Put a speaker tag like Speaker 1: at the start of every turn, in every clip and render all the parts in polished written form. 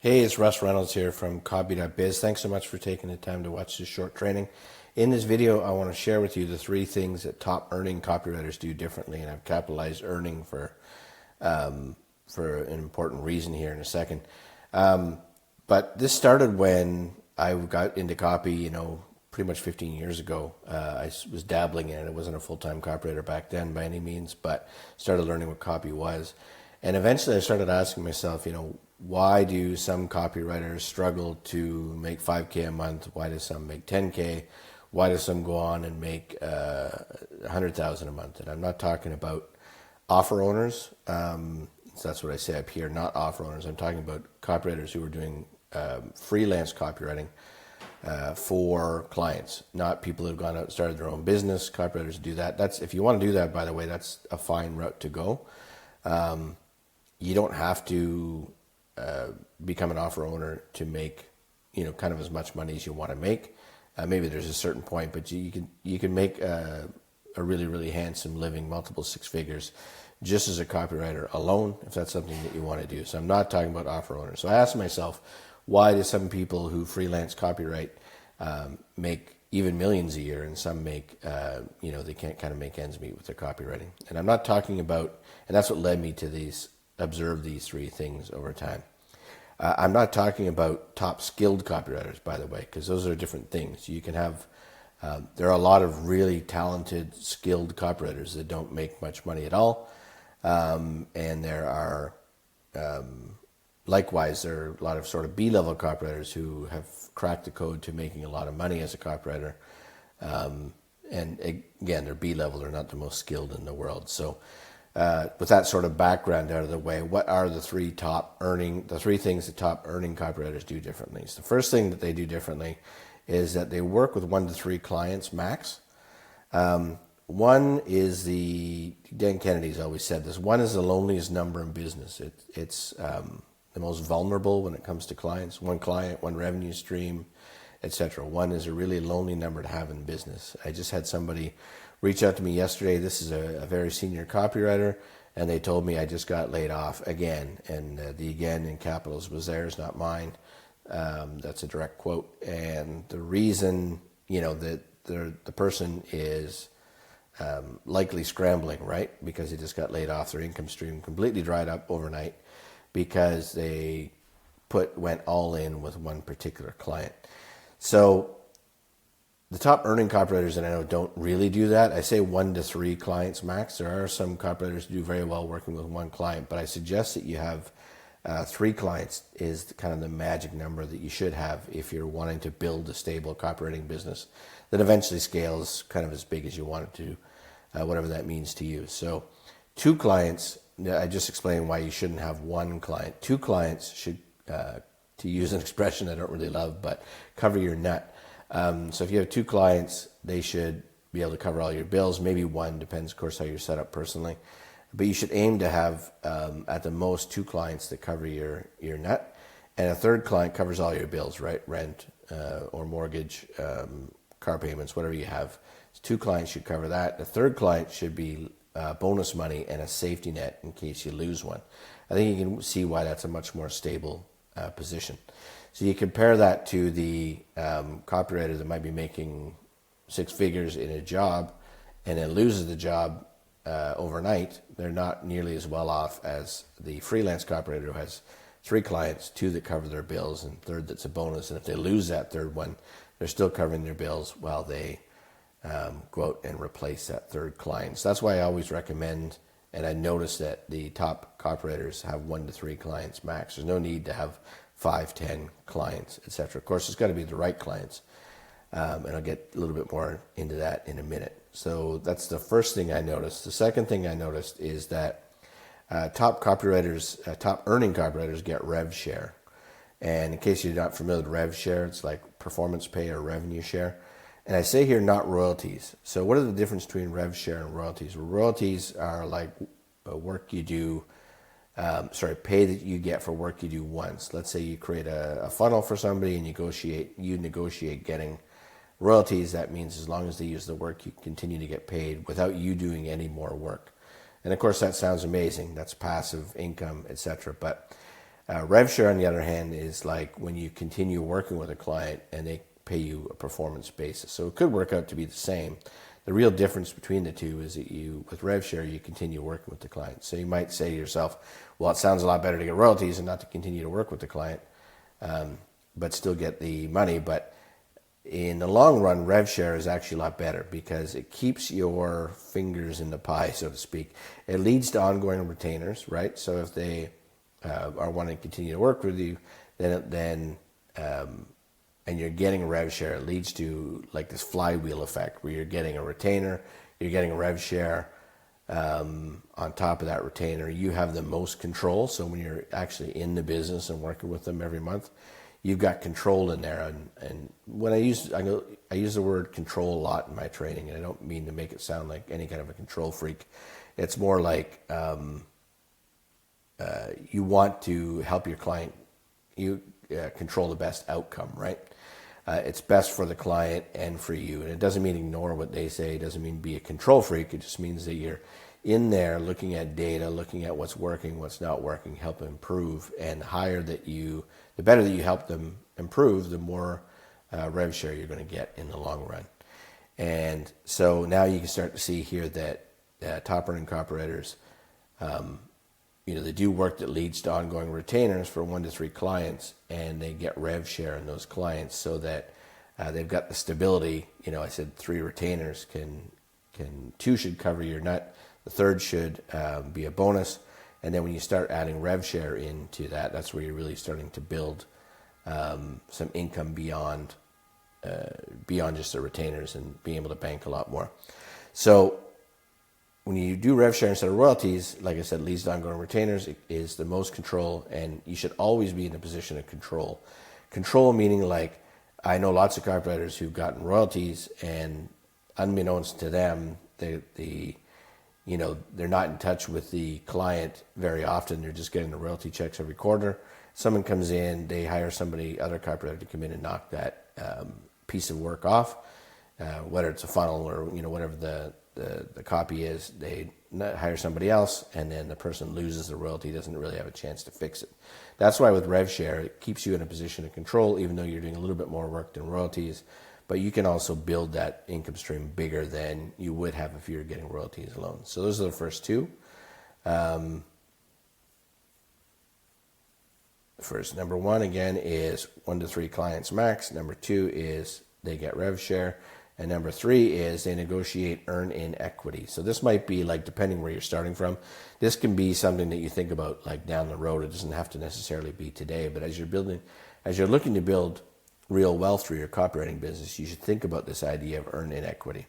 Speaker 1: Hey, it's Russ Reynolds here from Copy.biz. Thanks so much for taking the time to watch this short training. In this video, I want to share with you the 3 things that top earning copywriters do differently, and I've capitalized earning for an important reason here in a second. But this started when I got into copy, pretty much 15 years ago. I was dabbling in it. I wasn't a full-time copywriter back then by any means, but started learning what copy was. And eventually I started asking myself, why do some copywriters struggle to make $5K a month? Why do some make $10K? Why do some go on and make $100,000 a month? And I'm not talking about offer owners. That's what I say up here, not offer owners. I'm talking about copywriters who are doing freelance copywriting for clients, not people who've gone out and started their own business. Copywriters do that. If you want to do that, by the way, that's a fine route to go. You don't have to become an offer owner to make, kind of as much money as you want to make. Maybe there's a certain point, but you can make a really, really handsome living, multiple 6 figures, just as a copywriter alone, if that's something that you want to do. So I'm not talking about offer owners. So I asked myself, why do some people who freelance copyright make even millions a year, and some make, they can't kind of make ends meet with their copywriting? And I'm not talking about, and that's what led me to observe these 3 things over time. I'm not talking about top skilled copywriters, by the way, because those are different things. You can have, there are a lot of really talented, skilled copywriters that don't make much money at all. And there are, likewise, there are a lot of sort of B-level copywriters who have cracked the code to making a lot of money as a copywriter. And again, they're B-level, they're not the most skilled in the world. So with that sort of background out of the way, what are the 3 things that top earning copywriters do differently? So the first thing that they do differently is that they work with 1 to 3 clients max. One is Dan Kennedy's always said this, 1 is the loneliest number in business. It's the most vulnerable when it comes to clients. 1 client, 1 revenue stream, etc. 1 is a really lonely number to have in business. I just had somebody reach out to me yesterday. This is a very senior copywriter, and they told me I just got laid off again. And the again in capitals was theirs, not mine. That's a direct quote. And the reason, that the person is likely scrambling, right? Because they just got laid off. Their income stream completely dried up overnight because they went all in with 1 particular client. So the top earning copywriters that I know don't really do that. I say 1 to 3 clients max. There are some copywriters who do very well working with 1 client, but I suggest that you have 3 clients is kind of the magic number that you should have if you're wanting to build a stable copywriting business that eventually scales kind of as big as you want it to, whatever that means to you. So 2 clients, I just explained why you shouldn't have 1 client. 2 clients should, to use an expression I don't really love, but cover your nut. So if you have 2 clients, they should be able to cover all your bills. Maybe 1, depends, of course, how you're set up personally. But you should aim to have, at the most, 2 clients that cover your nut. And a 3rd client covers all your bills, right? Rent or mortgage, car payments, whatever you have. So 2 clients should cover that. The 3rd client should be bonus money and a safety net in case you lose one. I think you can see why that's a much more stable position. So you compare that to the copywriter that might be making 6 figures in a job and then loses the job overnight. They're not nearly as well off as the freelance copywriter who has 3 clients, 2 that cover their bills and 3rd that's a bonus. And if they lose that 3rd one, they're still covering their bills while they go out and replace that 3rd client. So that's why I always recommend, and I noticed that the top copywriters have 1 to 3 clients max. There's no need to have 5, 10 clients, etc. Of course, it's got to be the right clients. And I'll get a little bit more into that in a minute. So that's the first thing I noticed. The second thing I noticed is that top earning copywriters get rev share. And in case you're not familiar with rev share, it's like performance pay or revenue share. And I say here, not royalties. So what are the difference between rev share and royalties? Well, royalties are like work you do, pay that you get for work you do once. Let's say you create a funnel for somebody and you negotiate getting royalties. That means as long as they use the work, you continue to get paid without you doing any more work. And of course, that sounds amazing. That's passive income, etc. But Rev share, on the other hand, is like when you continue working with a client and they pay you a performance basis. So it could work out to be the same. The real difference between the two is that with rev share, you continue working with the client. So you might say to yourself, well, it sounds a lot better to get royalties and not to continue to work with the client, but still get the money. But in the long run, rev share is actually a lot better because it keeps your fingers in the pie, so to speak. It leads to ongoing retainers, right? So if they are wanting to continue to work with you, then and you're getting a rev share, it leads to like this flywheel effect where you're getting a retainer, you're getting a rev share. On top of that retainer, you have the most control. So when you're actually in the business and working with them every month, you've got control in there. And when I use the word control a lot in my training, and I don't mean to make it sound like any kind of a control freak. It's more like you want to help your client control the best outcome, right? It's best for the client and for you. And it doesn't mean ignore what they say. It doesn't mean be a control freak. It just means that you're in there looking at data, looking at what's working, what's not working, help improve. And the better that you help them improve, the more rev share you're going to get in the long run. And so now you can start to see here that top earning copywriters, they do work that leads to ongoing retainers for 1 to 3 clients, and they get rev share in those clients so that they've got the stability. I said 3 retainers can 2 should cover your nut. The third should be a bonus. And then when you start adding rev share into that, that's where you're really starting to build some income beyond just the retainers and being able to bank a lot more. So when you do rev share instead of royalties, like I said, leads to ongoing retainers. It is the most control, and you should always be in a position of control. Control meaning like I know lots of copywriters who've gotten royalties, and unbeknownst to them, they're not in touch with the client very often. They're just getting the royalty checks every quarter. Someone comes in, they hire other copywriter to come in and knock that piece of work off, whether it's a funnel or whatever the copy is. They hire somebody else, and then the person loses the royalty, doesn't really have a chance to fix it. That's why with rev share, it keeps you in a position of control, even though you're doing a little bit more work than royalties. But you can also build that income stream bigger than you would have if you were getting royalties alone. So those are the first 2. First, number 1 again is 1 to 3 clients max. Number 2 is they get rev share. And number 3 is they negotiate earn-in equity. So this might be like, depending where you're starting from, this can be something that you think about like down the road. It doesn't have to necessarily be today, but as you're looking to build real wealth through your copywriting business, you should think about this idea of earn-in equity.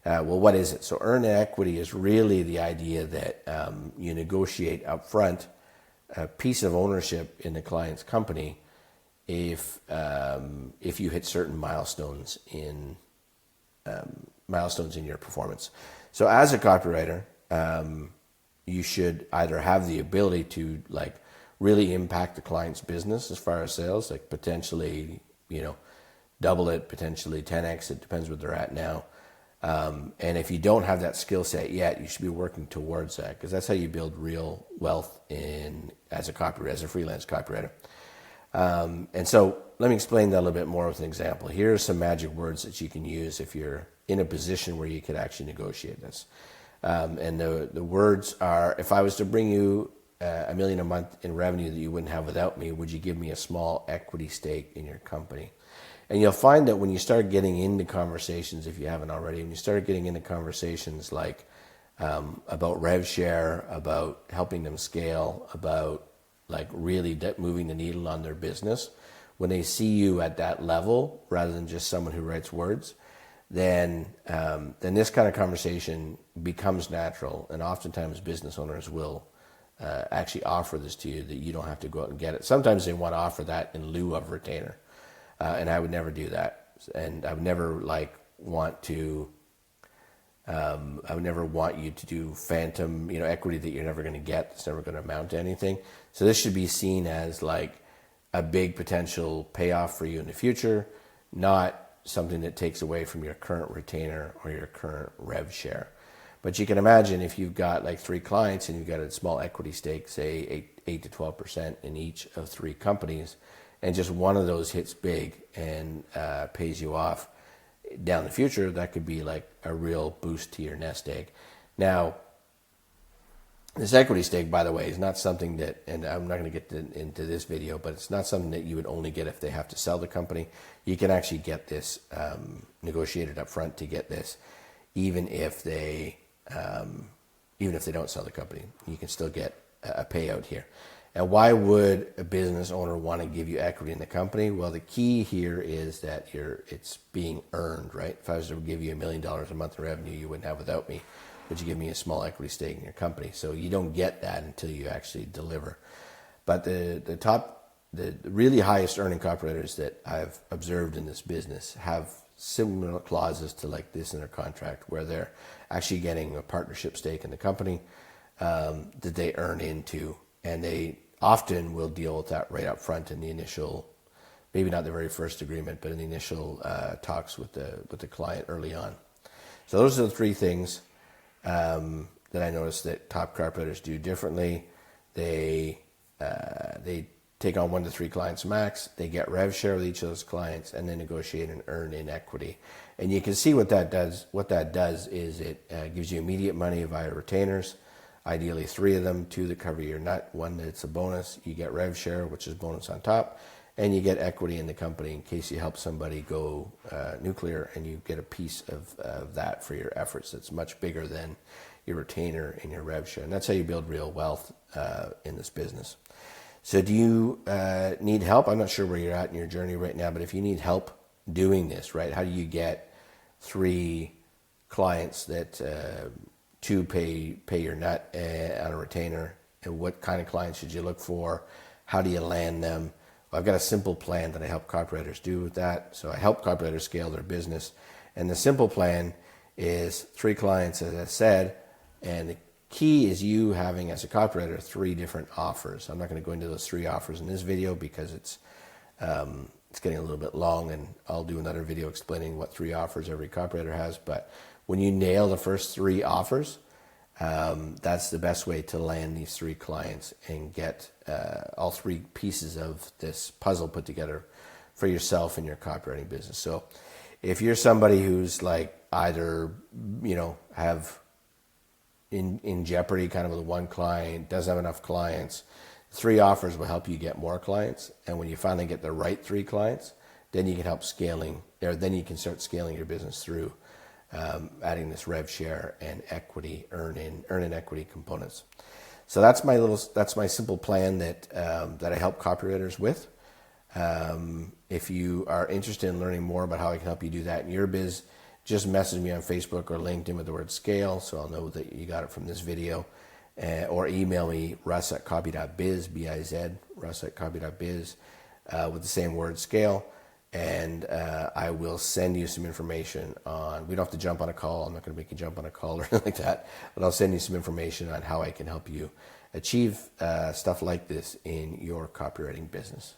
Speaker 1: Well, what is it? So earn-in equity is really the idea that you negotiate upfront a piece of ownership in the client's company if you hit certain milestones in your performance. So as a copywriter, you should either have the ability to like really impact the client's business as far as sales, like potentially, double it, potentially 10x, it depends where they're at now. And if you don't have that skill set yet, you should be working towards that, because that's how you build real wealth as a freelance copywriter. And so let me explain that a little bit more with an example. Here are some magic words that you can use if you're in a position where you could actually negotiate this. And the words are, if I was to bring you $1 million a month in revenue that you wouldn't have without me, would you give me a small equity stake in your company? And you'll find that when you start getting into conversations, if you haven't already, when you start getting into conversations like about rev share, about helping them scale, about like really moving the needle on their business, when they see you at that level rather than just someone who writes words, then this kind of conversation becomes natural. And oftentimes business owners will actually offer this to you, that you don't have to go out and get it. Sometimes they want to offer that in lieu of retainer. And I would never do that. And I would never want you to do phantom, equity that you're never going to get. It's never going to amount to anything. So this should be seen as like a big potential payoff for you in the future, not something that takes away from your current retainer or your current rev share. But you can imagine if you've got like 3 clients and you've got a small equity stake, say 8 to 12% in each of 3 companies, and just one of those hits big and pays you off down the future, that could be like a real boost to your nest egg. Now, this equity stake, by the way, is not something that, and I'm not going to get into this video, but it's not something that you would only get if they have to sell the company. You can actually get this negotiated up front to get this, even if they don't sell the company. You can still get a payout here. And why would a business owner want to give you equity in the company? Well, the key here is that it's being earned, right? If I was to give you $1 million a month in revenue, you wouldn't have without me, but you give me a small equity stake in your company. So you don't get that until you actually deliver. But the really highest earning copywriters that I've observed in this business have similar clauses to like this in their contract, where they're actually getting a partnership stake in the company that they earn into, and they often will deal with that right up front in the initial, maybe not the very first agreement, but in the initial talks with the client early on. So those are the 3 things that I noticed that top copywriters do differently. They take on 1 to 3 clients max. They get rev share with each of those clients, and then negotiate and earn in equity. And you can see what that does. What that does is it gives you immediate money via retainers. Ideally 3 of them, 2 that cover your nut, 1 that's a bonus. You get rev share, which is bonus on top, and you get equity in the company in case you help somebody go nuclear, and you get a piece of that for your efforts. That's much bigger than your retainer and your rev share. And that's how you build real wealth in this business. So do you need help? I'm not sure where you're at in your journey right now, but if you need help doing this, right, how do you get 3 clients that 2 pay your nut on a retainer, and what kind of clients should you look for? How do you land them? Well, I've got a simple plan that I help copywriters do with that. So I help copywriters scale their business, and the simple plan is 3 clients, as I said, and the key is you having, as a copywriter, 3 different offers. I'm not going to go into those 3 offers in this video because it's getting a little bit long, and I'll do another video explaining what 3 offers every copywriter has. But when you nail the first 3 offers, that's the best way to land these 3 clients and get all 3 pieces of this puzzle put together for yourself and your copywriting business. So if you're somebody who's like either, have in jeopardy kind of with 1 client, doesn't have enough clients, 3 offers will help you get more clients. And when you finally get the right 3 clients, then you can then you can start scaling your business through adding this rev share and equity, earn in equity components. So that's my simple plan that I help copywriters with. If you are interested in learning more about how I can help you do that in your biz, just message me on Facebook or LinkedIn with the word scale, so I'll know that you got it from this video, or email me, russ@copy.biz, B-I-Z, russ@copy.biz, with the same word scale. And I will send you some information on, we don't have to jump on a call. I'm not going to make you jump on a call or anything like that, but I'll send you some information on how I can help you achieve stuff like this in your copywriting business.